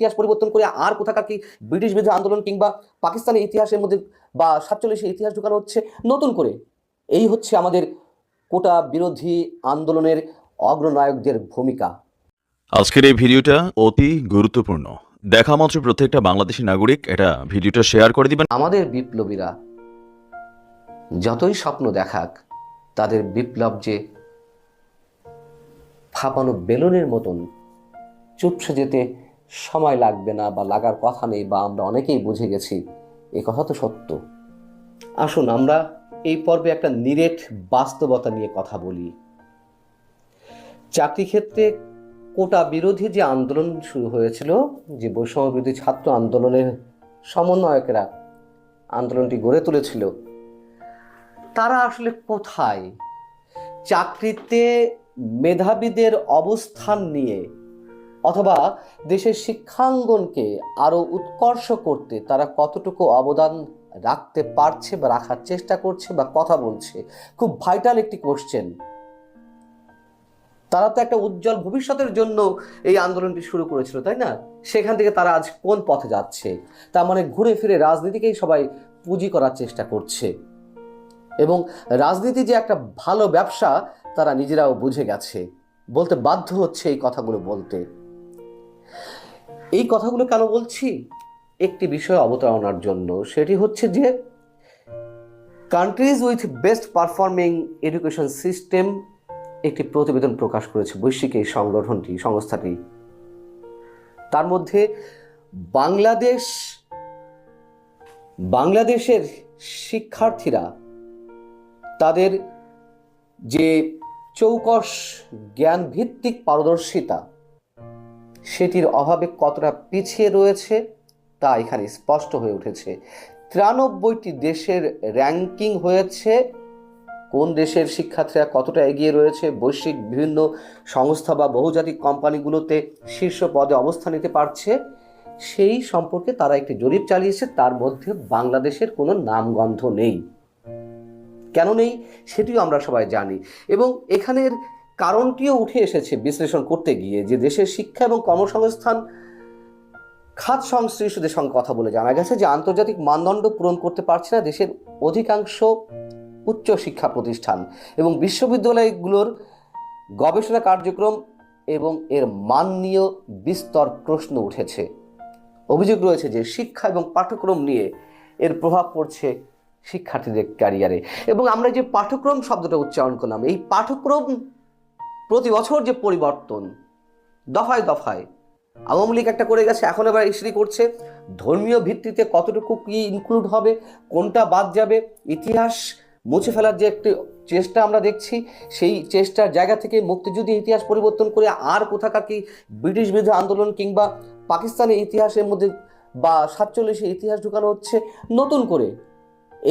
ইতিহাস পরিবর্তন করে আর কোথাকার কি ব্রিটিশ বিরোধী আন্দোলন কিংবা পাকিস্তানের ইতিহাসের মধ্যে বা 47-এর ইতিহাস ঢুকানো হচ্ছে নতুন করে। এই হচ্ছে আমাদের কোটা বিরোধী আন্দোলনের অগ্রনায়কদের ভূমিকা। আজকের এই ভিডিওটা অতি গুরুত্বপূর্ণ। দেখা মাত্র প্রত্যেকটা বাংলাদেশী নাগরিক এটা ভিডিওটা শেয়ার করে দিবেন। আমাদের বিপ্লবীরা যতই স্বপ্ন দেখাক, তাদের বিপ্লব যে ফাঁপানো বেলুনের মতন চুপসে যেতে সময় লাগবে না বা লাগার কথা নেই, বা আমরা অনেকেই বুঝে গেছি, এ কথা তো সত্য। আসুন আমরা এই পর্বে একটা নিরেট বাস্তবতা নিয়ে কথা বলি। চাকরি ক্ষেত্রে কোটা বিরোধী যে আন্দোলন শুরু হয়েছিল, যে বৈষম্য বিরোধী ছাত্র আন্দোলনের সমন্বয়কেরা আন্দোলনটি গড়ে তুলেছিল, তারা আসলে কোথায়? চাকরিতে মেধাবীদের অবস্থান নিয়ে অথবা দেশের শিক্ষাঙ্গনকে আরো উৎকর্ষ করতে তারা কতটুকু অবদান রাখতে পারছে বা রাখার চেষ্টা করছে বা কথা বলছে, খুব ভাইটাল একটি কোশ্চেন। তারা তো একটা উজ্জ্বল ভবিষ্যতের জন্য এই আন্দোলনটি শুরু করেছিল, তাই না? সেখান থেকে তারা আজ কোন পথে যাচ্ছে? তার মানে ঘুরে ফিরে রাজনীতিকেই সবাই পুঁজি করার চেষ্টা করছে, এবং রাজনীতি যে একটা ভালো ব্যবসা তারা নিজেরাও বুঝে গেছে, বলতে বাধ্য হচ্ছে এই কথাগুলো বলতে। এই কথাগুলো কেন বলছি? একটি বিষয় অবতারণার জন্য। সেটি হচ্ছে যে countries with best performing education system একটি প্রতিবেদন প্রকাশ করেছে বৈশ্বিক এই সংস্থাটি। তার মধ্যে বাংলাদেশের শিক্ষার্থীরা তাদের যে চৌকস জ্ঞান ভিত্তিক পারদর্শিতা, সেটির অভাবে কতটা পিছিয়ে রয়েছে তা এখানে স্পষ্ট হয়ে উঠেছে। 93টি দেশের র্যাঙ্কিং হয়েছে কোন দেশের শিক্ষার্থীরা কতটা এগিয়ে রয়েছে, বৈশ্বিক বিভিন্ন সংস্থা বা বহুজাতিক কোম্পানিগুলোতে শীর্ষ পদে অবস্থান নিতে পারছে, সেই সম্পর্কে তারা একটি জরিপ চালিয়েছে। তার মধ্যে বাংলাদেশের কোনো নামগন্ধ নেই। কেন নেই সেটিও আমরা সবাই জানি, এবং এখানের কারণটিও উঠে এসেছে বিশ্লেষণ করতে গিয়ে, যে দেশের শিক্ষা এবং কর্মসংস্থান খাত সংশ্লিষ্টদের সঙ্গে কথা বলে জানা গেছে যে আন্তর্জাতিক মানদণ্ড পূরণ করতে পারছে না দেশের অধিকাংশ উচ্চ শিক্ষা প্রতিষ্ঠান, এবং বিশ্ববিদ্যালয়গুলোর গবেষণা কার্যক্রম এবং এর মান নিয়েও বিস্তর প্রশ্ন উঠেছে। অভিযোগ রয়েছে যে শিক্ষা এবং পাঠ্যক্রম নিয়ে এর প্রভাব পড়ছে শিক্ষার্থীদের ক্যারিয়ারে। এবং আমরা যে পাঠ্যক্রম শব্দটা উচ্চারণ করলাম, এই পাঠ্যক্রম প্রতি বছর যে পরিবর্তন, দফায় দফায় আওয়ামী লীগ একটা করে গেছে, এখন এবার ইস্যু করছে ধর্মীয় ভিত্তিতে কতটুকু কি ইনক্লুড হবে, কোনটা বাদ যাবে, ইতিহাস মুছে ফেলার যে একটি চেষ্টা আমরা দেখছি, সেই চেষ্টার জায়গা থেকে মুক্তিযুদ্ধের ইতিহাস পরিবর্তন করে আর কোথাকার কি ব্রিটিশ বিরোধী আন্দোলন কিংবা পাকিস্তানের ইতিহাসের মধ্যে বা 47-এর ইতিহাস ঢুকানো হচ্ছে নতুন করে।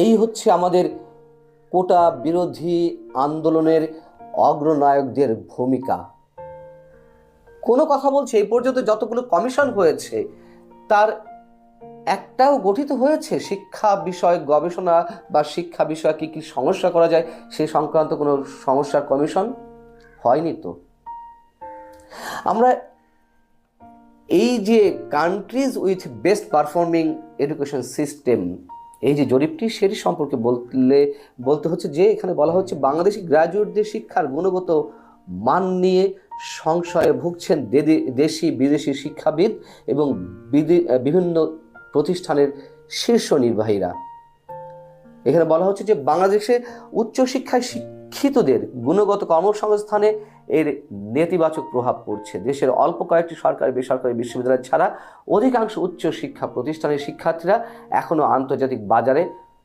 এই হচ্ছে আমাদের কোটা বিরোধী আন্দোলনের অগ্রনায়কদের ভূমিকা। কোনো কথা বলছে এই পর্যন্ত যতগুলো কমিশন হয়েছে তার একটাও গঠিত হয়েছে শিক্ষা বিষয়ক গবেষণা বা শিক্ষা বিষয়ে কি কি সমস্যা করা যায় সেই সংক্রান্ত কোনো সমস্যার কমিশন হয়নি। তো আমরা এই যে countries with best performing education system, এই যে জরিপটি, সেটি সম্পর্কে বলতে হচ্ছে যে এখানে বলা হচ্ছে বাংলাদেশি গ্র্যাজুয়েটদের শিক্ষার গুণগত মান নিয়ে সংশয়ে ভুগছেন দেশি বিদেশি শিক্ষাবিদ এবং বিভিন্ন প্রতিষ্ঠানের শীর্ষ নির্বাহীরা। এখানে বলা হচ্ছে যে বাংলাদেশে উচ্চশিক্ষায় শিক্ষিতদের গুণগত কর্মসংস্থানে এর নেতিবাচক প্রভাব পড়ছে। দেশের অল্প কয়েকটি সরকারি বেসরকারি বিশ্ববিদ্যালয় ছাড়া অধিকাংশ উচ্চ শিক্ষা প্রতিষ্ঠানের শিক্ষার্থীরা এখনও আন্তর্জাতিক বাজারে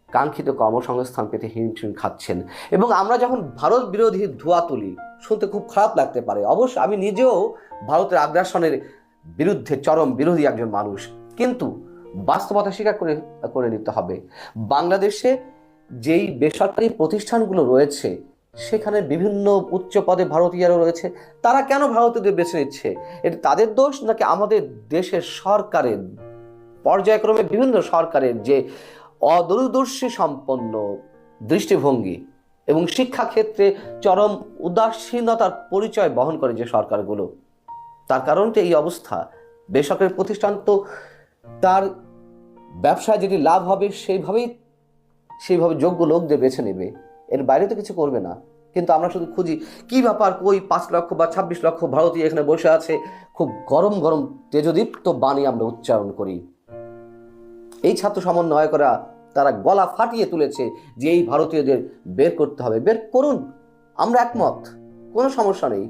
কাঙ্ক্ষিত কর্মসংস্থান পেতে হিমশিম খাচ্ছেন। এবং আমরা যখন ভারত বিরোধী ধোঁয়া তুলি, শুনতে খুব খারাপ লাগতে পারে, অবশ্য আমি নিজেও ভারতের আগ্রাসনের বিরুদ্ধে চরম বিরোধী একজন মানুষ, কিন্তু বাস্তবতা স্বীকার করে নিতে হবে বাংলাদেশে যেই বেসরকারি প্রতিষ্ঠানগুলো রয়েছে সেখানে বিভিন্ন উচ্চ পদে ভারতীয়রাও রয়েছে। তারা কেন ভারতীয়দের বেছে নিচ্ছে? এটা তাদের দোষ নাকি আমাদের দেশের সরকারের পর্যায়ক্রমে বিভিন্ন সরকারের যে অদূরদর্শী সম্পন্ন দৃষ্টিভঙ্গি এবং শিক্ষাক্ষেত্রে চরম উদাসীনতার পরিচয় বহন করে যে সরকারগুলো, তার কারণটা এই অবস্থা? বেসরকারি প্রতিষ্ঠান তো তার ব্যবসায় যেটি লাভ হবে সেইভাবে যোগ্য লোকদের বেছে নেবে, এর বাইরে তো কিছু করবে না। কিন্তু আমরা শুধু খুঁজি কি ব্যাপার, কই 5 লক্ষ বা 26 লক্ষ ভারতীয় এখানে বসে আছে, খুব গরম গরম তেজদীপ্ত বাণী আমরা উচ্চারণ করি। এই ছাত্র সমন্বয়করা তারা গলা ফাটিয়ে তুলেছে যে এই ভারতীয়দের বের করতে হবে। বের করুন, আমরা একমত, কোনো সমস্যা নেই।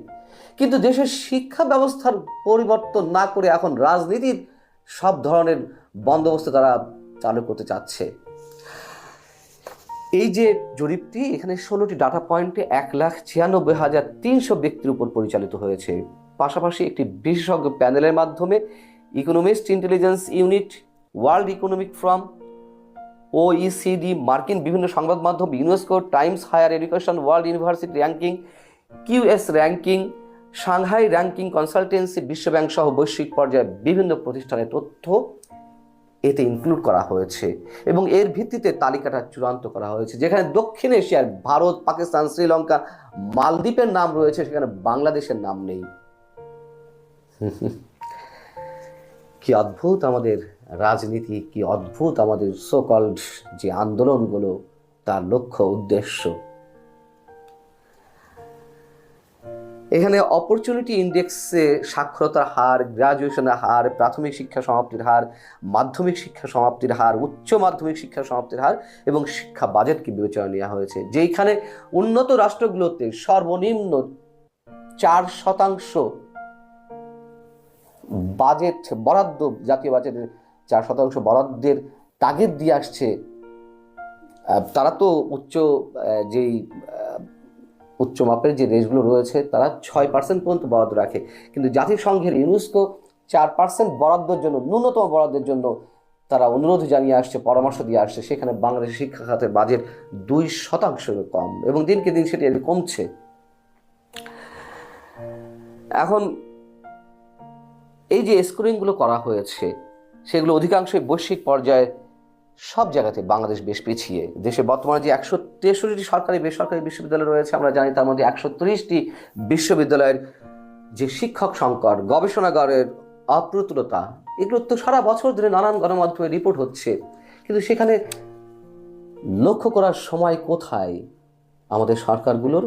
কিন্তু দেশের শিক্ষা ব্যবস্থার পরিবর্তন না করে এখন রাজনীতির সব ধরনের বন্দোবস্ত তারা চালু করতে চাচ্ছে। এই যে জরিপটি, এখানে 16টি ডাটা পয়েন্টে 1,96,300 ব্যক্তির উপর পরিচালিত হয়েছে। পাশাপাশি একটি বিশেষজ্ঞ প্যানেলের মাধ্যমে Economist Intelligence Unit, World Economic Forum, OECD, মার্কিন বিভিন্ন সংবাদ মাধ্যম, UNESCO, Times Higher Education, World University ranking, QS ranking, Shanghai ranking consultancy, বিশ্বব্যাংক সহ বৈশ্বিক পর্যায়ে বিভিন্ন প্রতিষ্ঠানের তথ্য এতে ইনক্লুড করা হয়েছে এবং এর ভিত্তিতে তালিকাটা চূড়ান্ত করা হয়েছে। যেখানে দক্ষিণ এশিয়ার ভারত, পাকিস্তান, শ্রীলঙ্কা, মালদ্বীপের নাম রয়েছে, সেখানে বাংলাদেশের নাম নেই। কি অদ্ভুত আমাদের রাজনীতি, কি অদ্ভুত আমাদের সোকল্ড যে আন্দোলনগুলো, তার লক্ষ্য উদ্দেশ্য। এখানে অপরচুনিটি ইন্ডেক্সে সাক্ষরতার হার, গ্রাজুয়েশনের হার, প্রাথমিক শিক্ষা সমাপ্তির হার, মাধ্যমিক শিক্ষা সমাপ্তির হার, উচ্চ মাধ্যমিক শিক্ষা সমাপ্তির হার এবং শিক্ষা বাজেটকে বিবেচনা নেওয়া হয়েছে। যেখানে উন্নত রাষ্ট্রগুলোতে সর্বনিম্ন 4% বাজেট বরাদ্দ, জাতীয় বাজেটের 4% বরাদ্দের তাগিদ দিয়ে আসছে। তারা তো উচ্চ মাপের যে দেশগুলো রয়েছে তারা 6% পর্যন্ত বরাদ্দ রাখে, কিন্তু জাতিসংঘের ইউনেস্কো 4% বরাদ্দের জন্য, ন্যূনতম বরাদ্দের জন্য তারা অনুরোধ জানিয়ে আসছে, পরামর্শ দিয়ে আসছে। সেখানে বাংলাদেশের শিক্ষা খাতের বাজেট 2% কম এবং দিনকে দিন সেটি কমছে। এখন এই যে স্কোরিংগুলো করা হয়েছে সেগুলো অধিকাংশই বৈশ্বিক পর্যায়ে সব জায়গাতে বাংলাদেশ বেশ পিছিয়ে। দেশে বর্তমানে যে 163টি সরকারি বেসরকারি বিশ্ববিদ্যালয় রয়েছে আমরা জানি, তার মধ্যে 130টি বিশ্ববিদ্যালয়ের যে শিক্ষক সংকট, গবেষণাগারের অপ্রতুলতা, এগুলো তো সারা বছর ধরে নানান গণমাধ্যমে রিপোর্ট হচ্ছে, কিন্তু সেখানে লক্ষ্য করার সময় কোথায় আমাদের সরকারগুলোর?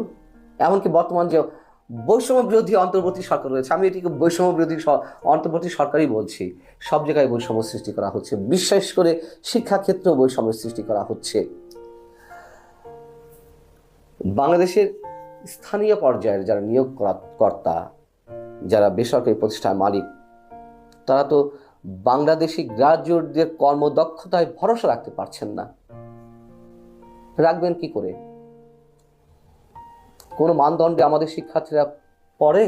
এমনকি বর্তমান যে বৈষম্য বিরোধী অন্তর্বর্তী সরকার রয়েছে, আমি এটিকে বৈষম্য বিরোধী অন্তর্বর্তী সরকারই বলছি, সব জায়গায় বৈষম্য সৃষ্টি করা হচ্ছে, বিশেষ করে শিক্ষাক্ষেত্রেও বৈষম্য সৃষ্টি করা হচ্ছে। বাংলাদেশের স্থানীয় পর্যায়ের যারা নিয়োগকর্তা, যারা বেসরকারি প্রতিষ্ঠান মালিক, তারা তো বাংলাদেশি গ্রাজুয়েটদের কর্মদক্ষতায় ভরসা রাখতে পারছেন না। রাখবেন কি করে? কোনো মানদণ্ডে আমাদের শিক্ষার্থীরা পড়ে,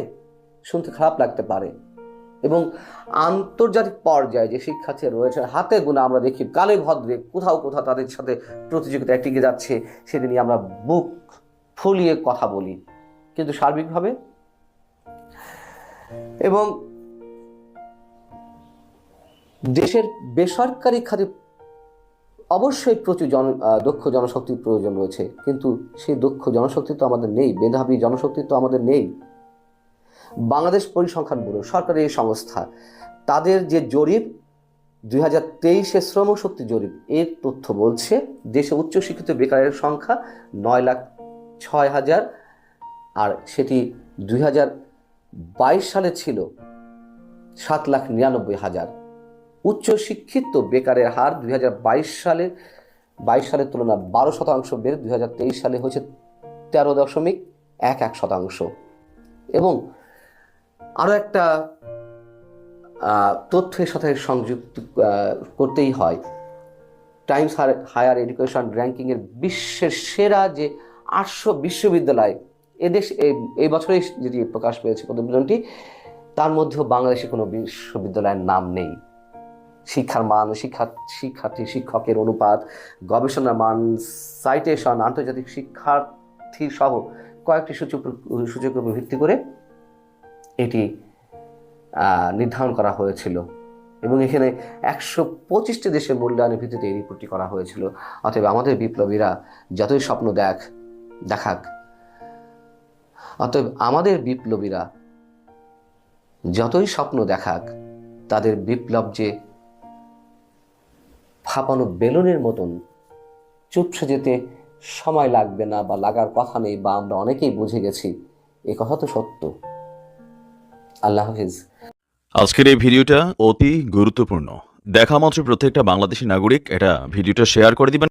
শুনতে খারাপ লাগতে পারে, এবং আন্তর্জাতিক পর্যায়ে যে শিক্ষার্থীরা রয়েছে হাতে গোনা আমরা দেখি, কালে ভদ্রে কোথাও কোথাও তাদের সাথে প্রতিযোগিতায় টিকে যাচ্ছে, সেটা নিয়ে আমরা বুক ফুলিয়ে কথা বলি। কিন্তু সার্বিকভাবে এবং দেশের বেসরকারি খাতে অবশ্যই প্রচুর দক্ষ জনশক্তির প্রয়োজন রয়েছে, কিন্তু সেই দক্ষ জনশক্তি তো আমাদের নেই, মেধাবী জনশক্তি তো আমাদের নেই। বাংলাদেশ পরিসংখ্যান ব্যুরো, সরকারি এই সংস্থা, তাদের যে জরিপ 2023 শ্রমশক্তি জরিপ, এর তথ্য বলছে দেশে উচ্চশিক্ষিত বেকারের সংখ্যা 9,06,000, আর সেটি 2022 সালে ছিল 7,99,000। উচ্চশিক্ষিত বেকারের হার 2022 সালের তুলনায় 12% বেড়ে 2023 সালে হয়েছে 13.11%। এবং আরও একটা তথ্যের সাথে সংযুক্ত করতেই হয়, টাইমস হায়ার এডুকেশন র্যাঙ্কিংয়ের বিশ্বের সেরা যে 800 বিশ্ববিদ্যালয় এই বছরে যেটি প্রকাশ পেয়েছে প্রতিবেদনটি, তার মধ্যেও বাংলাদেশে কোনো বিশ্ববিদ্যালয়ের নাম নেই। শিক্ষার মান, শিক্ষার্থী শিক্ষকের অনুপাত, গবেষণার মান, সাইটেশন, আন্তর্জাতিক শিক্ষার্থী সহ কয়েকটি সূচকের উপর ভিত্তি করে এটি নির্ধারণ করা হয়েছিল এবং এখানে 125টি দেশের মূল্যায়নের ভিত্তিতে এই রিপোর্টটি করা হয়েছিল। অতএব আমাদের বিপ্লবীরা যতই স্বপ্ন দেখাক, তাদের বিপ্লব যে ফাঁপানো বেলুনের মতন চুপসে যেতে সময় লাগবে না বা লাগার কথা নেই, বা আমরা অনেকেই বুঝে গেছি, এ কথা তো সত্য। আল্লাহ হাফিজ। আজকের এই ভিডিওটা অতি গুরুত্বপূর্ণ। দেখা মাত্র প্রত্যেকটা বাংলাদেশি নাগরিক এটা ভিডিওটা শেয়ার করে দিবেন।